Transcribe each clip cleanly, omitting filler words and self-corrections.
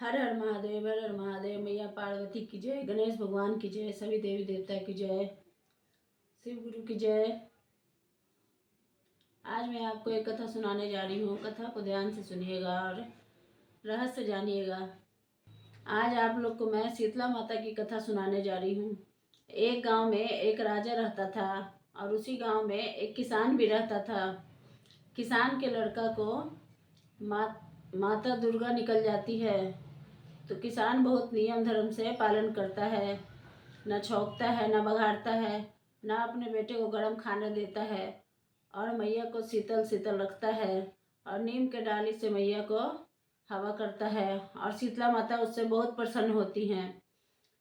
हर हर महादेव, हर हर महादेव। मैया पार्वती की जय, गणेश भगवान की जय, सभी देवी देवता की जय, शिव गुरु की जय। आज मैं आपको एक कथा सुनाने जा रही हूँ। कथा को ध्यान से सुनिएगा और रहस्य जानिएगा। आज आप लोग को मैं शीतला माता की कथा सुनाने जा रही हूँ। एक गांव में एक राजा रहता था और उसी गांव में एक किसान भी रहता था। किसान के लड़का को माता दुर्गा निकल जाती है, तो किसान बहुत नियम धर्म से पालन करता है। न छौंकता है, न बघाड़ता है, न अपने बेटे को गर्म खाना देता है और मैया को शीतल शीतल रखता है और नीम के डाली से मैया को हवा करता है और शीतला माता उससे बहुत प्रसन्न होती हैं।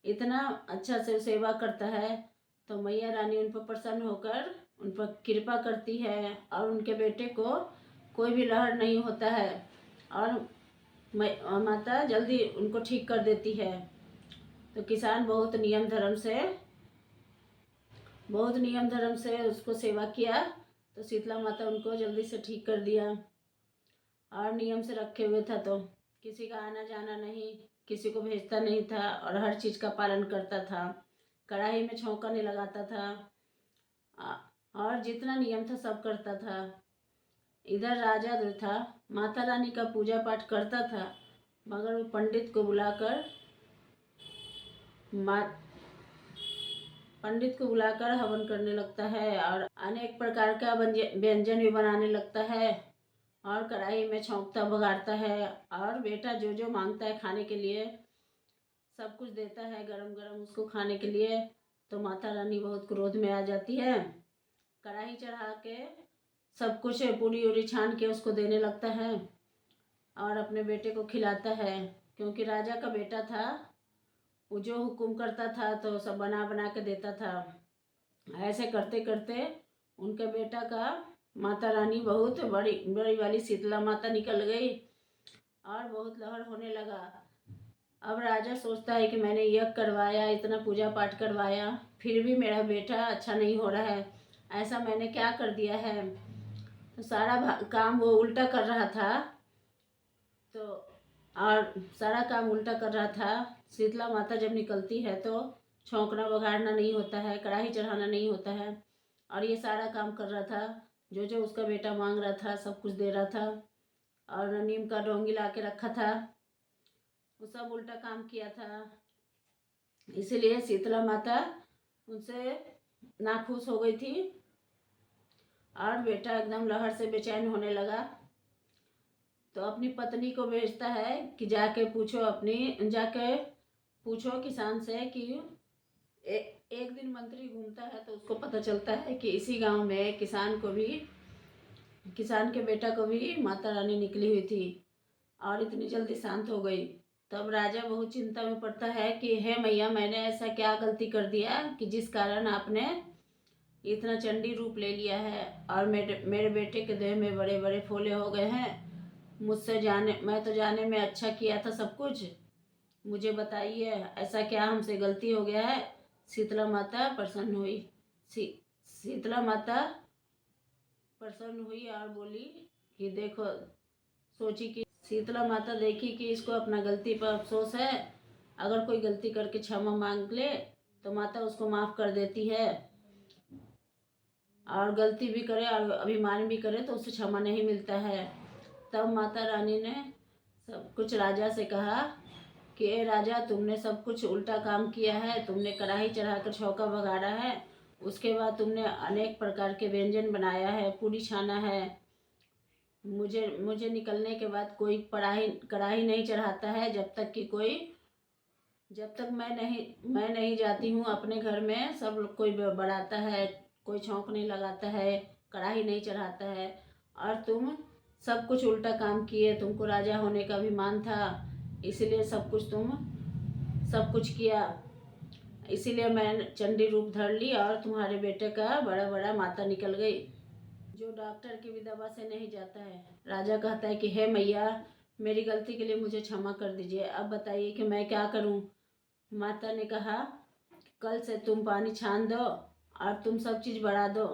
इतना अच्छा से सेवा करता है तो मैया रानी उन पर प्रसन्न होकर उन पर कृपा करती है और उनके बेटे को कोई भी लहर नहीं होता है और माता जल्दी उनको ठीक कर देती है। तो किसान बहुत नियम धर्म से उसको सेवा किया, तो शीतला माता उनको जल्दी से ठीक कर दिया। और नियम से रखे हुए था तो किसी का आना जाना नहीं, किसी को भेजता नहीं था और हर चीज़ का पालन करता था। कढ़ाई में छौंका नहीं लगाता था और जितना नियम था सब करता था। इधर राजा जो था माता रानी का पूजा पाठ करता था, मगर वो पंडित को बुलाकर हवन करने लगता है और अनेक प्रकार का व्यंजन भी बनाने लगता है और कढ़ाई में छौंकता बघाड़ता है और बेटा जो जो मांगता है खाने के लिए सब कुछ देता है गरम गरम उसको खाने के लिए। तो माता रानी बहुत क्रोध में आ जाती है। कढ़ाई चढ़ा के सब कुछ पूरी उरी छान के उसको देने लगता है और अपने बेटे को खिलाता है, क्योंकि राजा का बेटा था। वो जो हुक्म करता था तो सब बना बना के देता था। ऐसे करते करते उनके बेटा का माता रानी बहुत बड़ी बड़ी वाली शीतला माता निकल गई और बहुत लहर होने लगा। अब राजा सोचता है कि मैंने यज्ञ करवाया, इतना पूजा पाठ करवाया, फिर भी मेरा बेटा अच्छा नहीं हो रहा है, ऐसा मैंने क्या कर दिया है। तो सारा काम वो उल्टा कर रहा था। तो और सारा काम उल्टा कर रहा था। शीतला माता जब निकलती है तो छौंकना बघाड़ना नहीं होता है, कढ़ाई चढ़ाना नहीं होता है और ये सारा काम कर रहा था। जो जो उसका बेटा मांग रहा था सब कुछ दे रहा था और नीम का डोंगी ला के रखा था। वो सब उल्टा काम किया था। इसीलिए शीतला माता उनसे नाखुश हो गई थी और बेटा एकदम लहर से बेचैन होने लगा। तो अपनी पत्नी को भेजता है कि जाके पूछो किसान से कि एक दिन मंत्री घूमता है तो उसको पता चलता है कि इसी गांव में किसान के बेटा को भी माता रानी निकली हुई थी और इतनी जल्दी शांत हो गई। तब राजा बहुत चिंता में पड़ता है कि हे मैया, मैंने ऐसा क्या गलती कर दिया कि जिस कारण आपने इतना चंडी रूप ले लिया है और मेरे बेटे के देह में बड़े बड़े फोले हो गए हैं। मैं तो जाने में अच्छा किया था सब कुछ, मुझे बताइए ऐसा क्या हमसे गलती हो गया है। शीतला माता प्रसन्न हुई। शीतला माता प्रसन्न हुई और बोली कि देखो, सोची कि शीतला माता देखी कि इसको अपना गलती पर अफसोस है। अगर कोई गलती करके क्षमा मांग ले तो माता उसको माफ़ कर देती है और गलती भी करे और अभिमान भी करे तो उसे क्षमा नहीं मिलता है। तब माता रानी ने सब कुछ राजा से कहा कि ए राजा, तुमने सब कुछ उल्टा काम किया है। तुमने कढ़ाई चढ़ाकर छौंका बघाड़ा है, उसके बाद तुमने अनेक प्रकार के व्यंजन बनाया है, पूरी छाना है। मुझे निकलने के बाद कोई कढ़ाई नहीं चढ़ाता है जब तक मैं नहीं जाती हूँ अपने घर में। सब लोग कोई बढ़ाता है, कोई छौंक नहीं लगाता है, कढ़ाई नहीं चढ़ाता है और तुम सब कुछ उल्टा काम किए। तुमको राजा होने का अभिमान था, इसीलिए सब कुछ किया। इसीलिए मैं चंडी रूप धर ली और तुम्हारे बेटे का बड़ा बड़ा माता निकल गई, जो डॉक्टर की भी दवा से नहीं जाता है। राजा कहता है कि हे मैया, मेरी गलती के लिए मुझे क्षमा कर दीजिए, अब बताइए कि मैं क्या करूं। माता ने कहा, कल से तुम पानी छान दो और तुम सब चीज़ बढ़ा दो